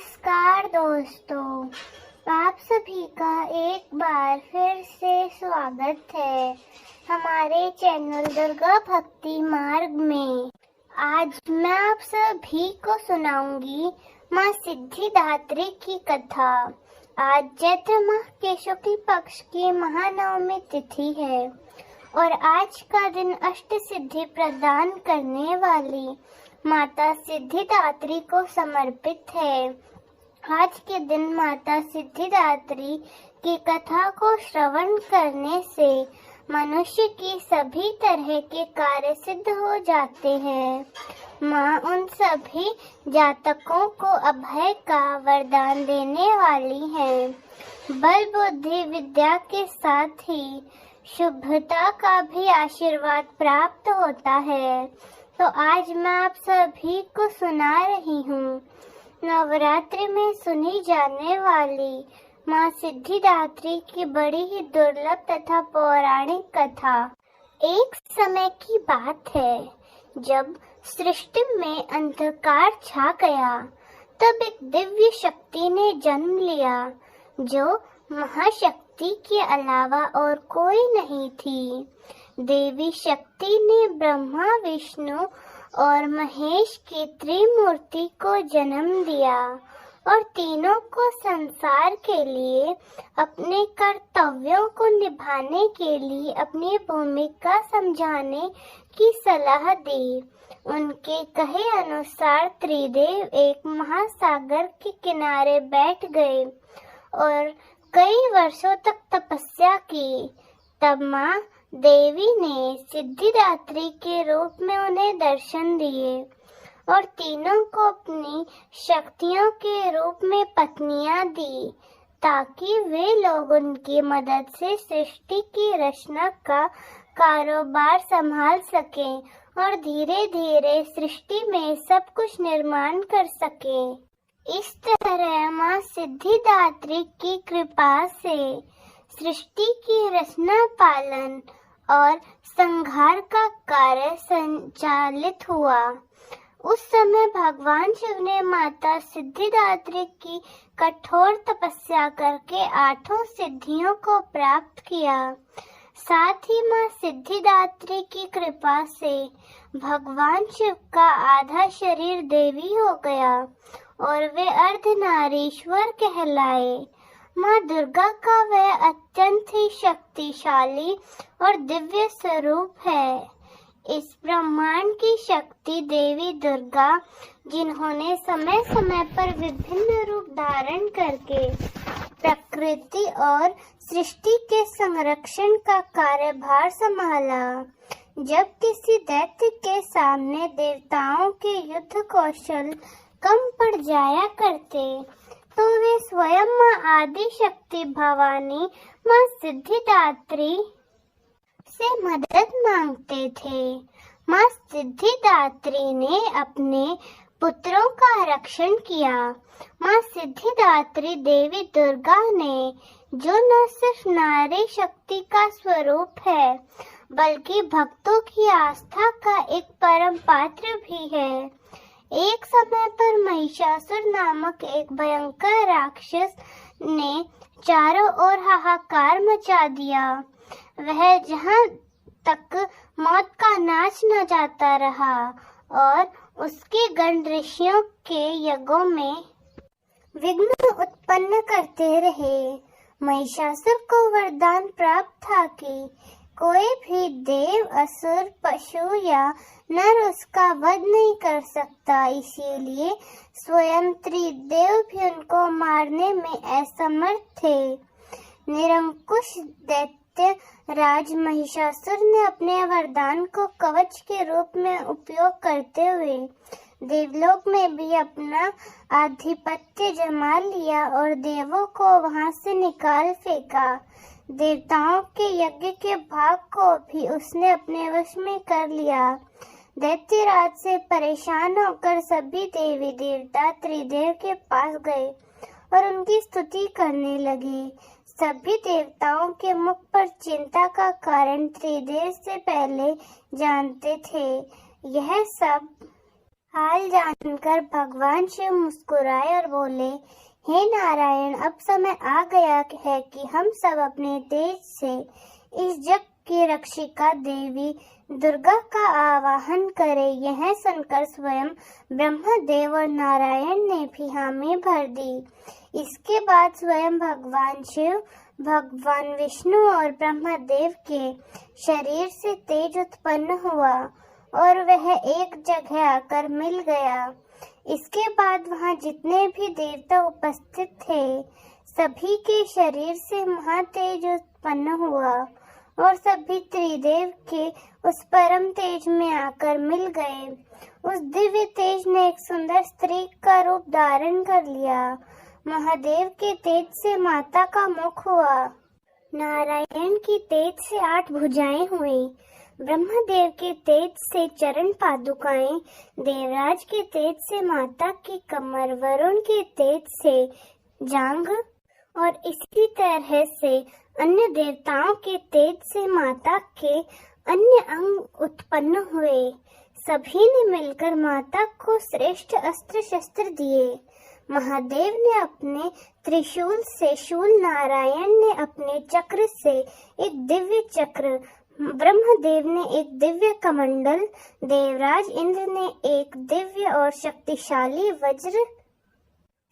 नमस्कार दोस्तों, आप सभी का एक बार फिर से स्वागत है हमारे चैनल दुर्गा भक्ति मार्ग में। आज मैं आप सभी को सुनाऊंगी माँ सिद्धिदात्री की कथा। आज चैत्र माह के शुक्ल पक्ष की महानवमी तिथि है और आज का दिन अष्ट सिद्धि प्रदान करने वाली माता सिद्धिदात्री को समर्पित है। आज के दिन माता सिद्धिदात्री की कथा को श्रवण करने से मनुष्य की सभी तरह के कार्य सिद्ध हो जाते हैं। माँ उन सभी जातकों को अभय का वरदान देने वाली है। बल बुद्धि विद्या के साथ ही शुभता का भी आशीर्वाद प्राप्त होता है। तो आज मैं आप सभी को सुना रही हूँ नवरात्रि में सुनी जाने वाली माँ सिद्धिदात्री की बड़ी ही दुर्लभ तथा पौराणिक कथा। एक समय की बात है जब सृष्टि में अंधकार छा गया, तब एक दिव्य शक्ति ने जन्म लिया जो महाशक्ति के अलावा और कोई नहीं थी। देवी शक्ति ने ब्रह्मा, विष्णु और महेश की त्रिमूर्ति को जन्म दिया और तीनों को संसार के लिए अपने कर्तव्यों को निभाने के लिए अपनी भूमिका समझाने की सलाह दी। उनके कहे अनुसार त्रिदेव एक महासागर के किनारे बैठ गए और कई वर्षों तक तपस्या की। तब माँ देवी ने सिद्धिदात्री के रूप में उन्हें दर्शन दिए और तीनों को अपनी शक्तियों के रूप में पत्नियां दी, ताकि वे लोग उनकी मदद से सृष्टि की रचना का कारोबार संभाल सकें और धीरे धीरे सृष्टि में सब कुछ निर्माण कर सकें। इस तरह माँ सिद्धिदात्री की कृपा से सृष्टि की रचना, पालन और संहार का कार्य संचालित हुआ। उस समय भगवान शिव ने माता सिद्धिदात्री की कठोर तपस्या करके 8 सिद्धियों को प्राप्त किया। साथ ही माँ सिद्धिदात्री की कृपा से भगवान शिव का आधा शरीर देवी हो गया और वे अर्धनारीश्वर कहलाए। माँ दुर्गा का वह अत्यंत ही शक्तिशाली और दिव्य स्वरूप है। इस ब्रह्मांड की शक्ति देवी दुर्गा, जिन्होंने समय समय पर विभिन्न रूप धारण करके प्रकृति और सृष्टि के संरक्षण का कार्यभार संभाला। जब किसी दैत्य के सामने देवताओं के युद्ध कौशल कम पड़ जाया करते, तो वे स्वयं माँ आदि शक्ति भवानी माँ सिद्धिदात्री से मदद मांगते थे। माँ सिद्धिदात्री ने अपने पुत्रों का रक्षण किया। माँ सिद्धिदात्री देवी दुर्गा ने, जो न सिर्फ नारी शक्ति का स्वरूप है, बल्कि भक्तों की आस्था का एक परम पात्र भी है। एक समय पर महिषासुर नामक एक भयंकर राक्षस ने चारों ओर हाहाकार मचा दिया। वह जहाँ तक मौत का नाच न जाता रहा और उसके गण ऋषियों के यज्ञों में विघ्न उत्पन्न करते रहे। महिषासुर को वरदान प्राप्त था कि कोई भी देव, असुर, पशु या नर उसका वध नहीं कर सकता। इसीलिए स्वयं त्रिदेव भी उनको मारने में असमर्थ थे। निरंकुश दैत्य राज महिषासुर ने अपने वरदान को कवच के रूप में उपयोग करते हुए देवलोक में भी अपना आधिपत्य जमा लिया और देवों को वहां से निकाल फेंका। देवताओं के यज्ञ के भाग को भी उसने अपने वश में कर लिया। दैत्यराज से परेशान होकर सभी देवी देवता त्रिदेव के पास गए और उनकी स्तुति करने लगे। सभी देवताओं के मुख पर चिंता का कारण त्रिदेव से पहले जानते थे। यह सब हाल जानकर भगवान शिव मुस्कुराए और बोले, हे नारायण, अब समय आ गया है कि हम सब अपने तेज से इस जग की रक्षिका देवी दुर्गा का आवाहन करें। यह सुनकर स्वयं ब्रह्मदेव और नारायण ने भी हामी भर दी। इसके बाद स्वयं भगवान शिव, भगवान विष्णु और ब्रह्मदेव के शरीर से तेज उत्पन्न हुआ और वह एक जगह आकर मिल गया। इसके बाद वहां जितने भी देवता उपस्थित थे, सभी के शरीर से महातेज उत्पन्न हुआ और सभी त्रिदेव के उस परम तेज में आकर मिल गए। उस दिव्य तेज ने एक सुंदर स्त्री का रूप धारण कर लिया। महादेव के तेज से माता का मुख हुआ। नारायण की तेज से 8 भुजाएं हुई। ब्रह्मदेव के तेज से चरण पादुकाएं, देवराज के तेज से माता की कमर, वरुण के तेज से जांघ और इसी तरह से अन्य देवताओं के तेज से माता के अन्य अंग उत्पन्न हुए। सभी ने मिलकर माता को श्रेष्ठ अस्त्र शस्त्र दिए। महादेव ने अपने त्रिशूल से शूल, नारायण ने अपने चक्र से एक दिव्य चक्र, ब्रह्मदेव ने एक दिव्य कमंडल, देवराज इंद्र ने एक दिव्य और शक्तिशाली वज्र,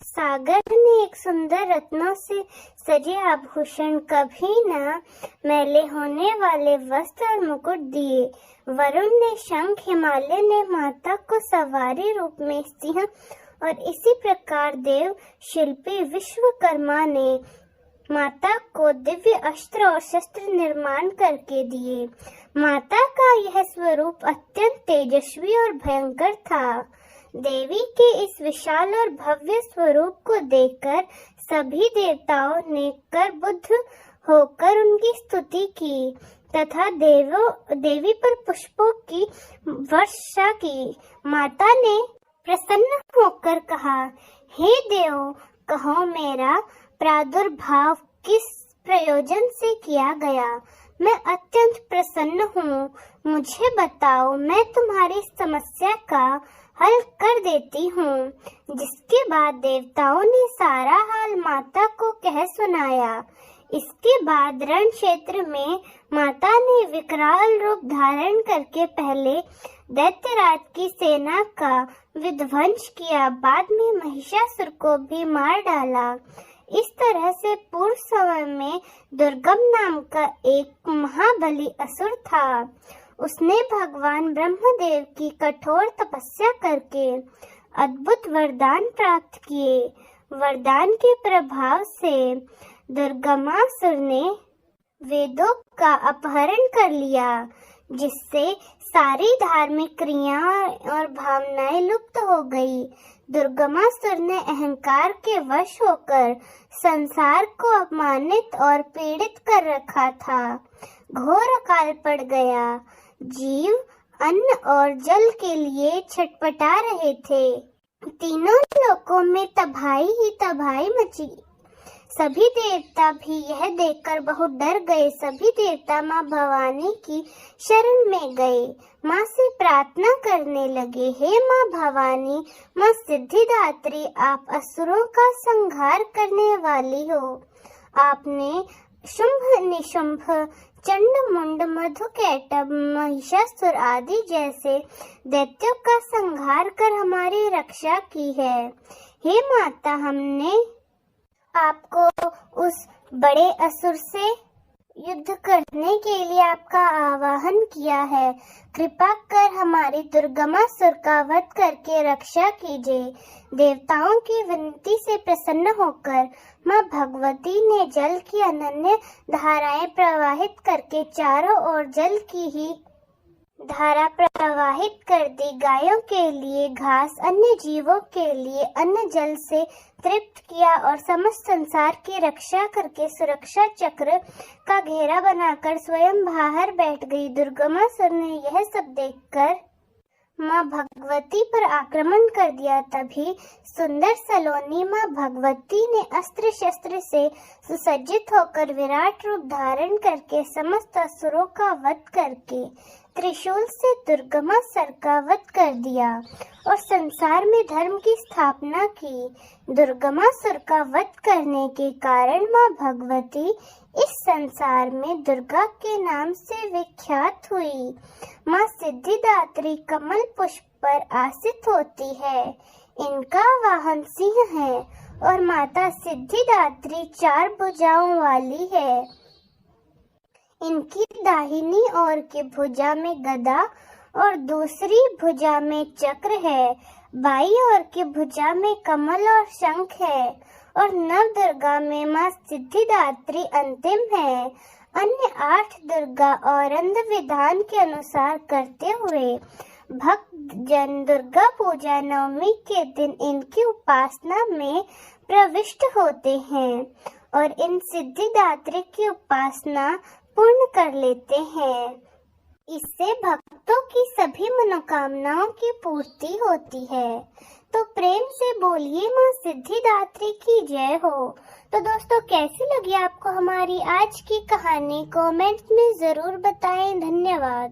सागर ने एक सुंदर रत्नों से सजे आभूषण, कभी न मैले होने वाले वस्त्र और मुकुट दिए। वरुण ने शंख, हिमालय ने माता को सवारी रूप में सिंह और इसी प्रकार देव शिल्पी विश्वकर्मा ने माता को दिव्य अस्त्र और शस्त्र निर्माण करके दिए। माता का यह स्वरूप अत्यंत तेजस्वी और भयंकर था। देवी के इस विशाल और भव्य स्वरूप को देखकर सभी देवताओं ने करबुद्ध होकर उनकी स्तुति की तथा देवी पर पुष्पों की वर्षा की। माता ने प्रसन्न होकर कहा, हे देव, कहो मेरा प्रादुर्भाव किस प्रयोजन से किया गया? मैं अत्यंत प्रसन्न हूँ। मुझे बताओ, मैं तुम्हारी समस्या का हल कर देती हूँ। जिसके बाद देवताओं ने सारा हाल माता को कह सुनाया। इसके बाद रण क्षेत्र में माता ने विकराल रूप धारण करके पहले दैत्यराज की सेना का विध्वंस किया, बाद में महिषासुर को भी मार डाला। इस तरह से पूर्व समय में दुर्गम नाम का एक महाबली असुर था। उसने भगवान ब्रह्मदेव की कठोर तपस्या करके अद्भुत वरदान प्राप्त किए। वरदान के प्रभाव से दुर्गमासुर ने वेदों का अपहरण कर लिया, जिससे सारी धार्मिक क्रियाएं और भावनाएं लुप्त हो गई। दुर्गमासुर ने अहंकार के वश होकर संसार को अपमानित और पीड़ित कर रखा था। घोर अकाल पड़ गया। जीव अन्न और जल के लिए छटपटा रहे थे। तीनों लोकों में तबाही ही तबाही मची। सभी देवता भी यह देखकर बहुत डर गए। सभी देवता माँ भवानी की शरण में गए। माँ से प्रार्थना करने लगे, हे माँ भवानी, माँ सिद्धिदात्री, आप असुरों का संहार करने वाली हो। आपने शुंभ, निशुंभ, चंड मुंड, मधुकैटभ, महिषासुर आदि जैसे दैत्यों का संहार कर हमारी रक्षा की है। हे माता, हमने आपको उस बड़े असुर से युद्ध करने के लिए आपका आवाहन किया है। कृपा कर हमारी दुर्गमासुर का वध करके रक्षा कीजिए। देवताओं की विनती से प्रसन्न होकर माँ भगवती ने जल की अनन्य धाराएं प्रवाहित करके चारों ओर जल की ही धारा प्रवाहित कर दी। गायों के लिए घास, अन्य जीवों के लिए अन्न जल से तृप्त किया और समस्त संसार की रक्षा करके सुरक्षा चक्र का घेरा बनाकर स्वयं बाहर बैठ गई। दुर्गमासुर ने यह सब देखकर माँ भगवती पर आक्रमण कर दिया। तभी सुंदर सलोनी माँ भगवती ने अस्त्र शस्त्र से सुसज्जित होकर विराट रूप धारण करके समस्त असुरों का वध करके त्रिशूल से दुर्गमासुर का वध कर दिया और संसार में धर्म की स्थापना की। दुर्गमासुर का वध करने के कारण माँ भगवती इस संसार में दुर्गा के नाम से विख्यात हुई। माँ सिद्धिदात्री कमल पुष्प पर आसीन होती है। इनका वाहन सिंह है और माता सिद्धिदात्री 4 भुजाओं वाली है। इनकी दाहिनी ओर की भुजा में गदा और दूसरी भुजा में चक्र है। बाईं ओर की भुजा में कमल और शंख है और नवदुर्गा में माँ सिद्धिदात्री अंतिम है। अन्य 8 दुर्गा और अंध विधान के अनुसार करते हुए भक्त जन दुर्गा पूजा नवमी के दिन इनकी उपासना में प्रविष्ट होते हैं और इन सिद्धिदात्री की उपासना पूर्ण कर लेते हैं। इससे भक्तों की सभी मनोकामनाओं की पूर्ति होती है। तो प्रेम से बोलिए माँ सिद्धिदात्री की जय हो। तो दोस्तों, कैसी लगी आपको हमारी आज की कहानी? कमेंट्स में जरूर बताएं। धन्यवाद।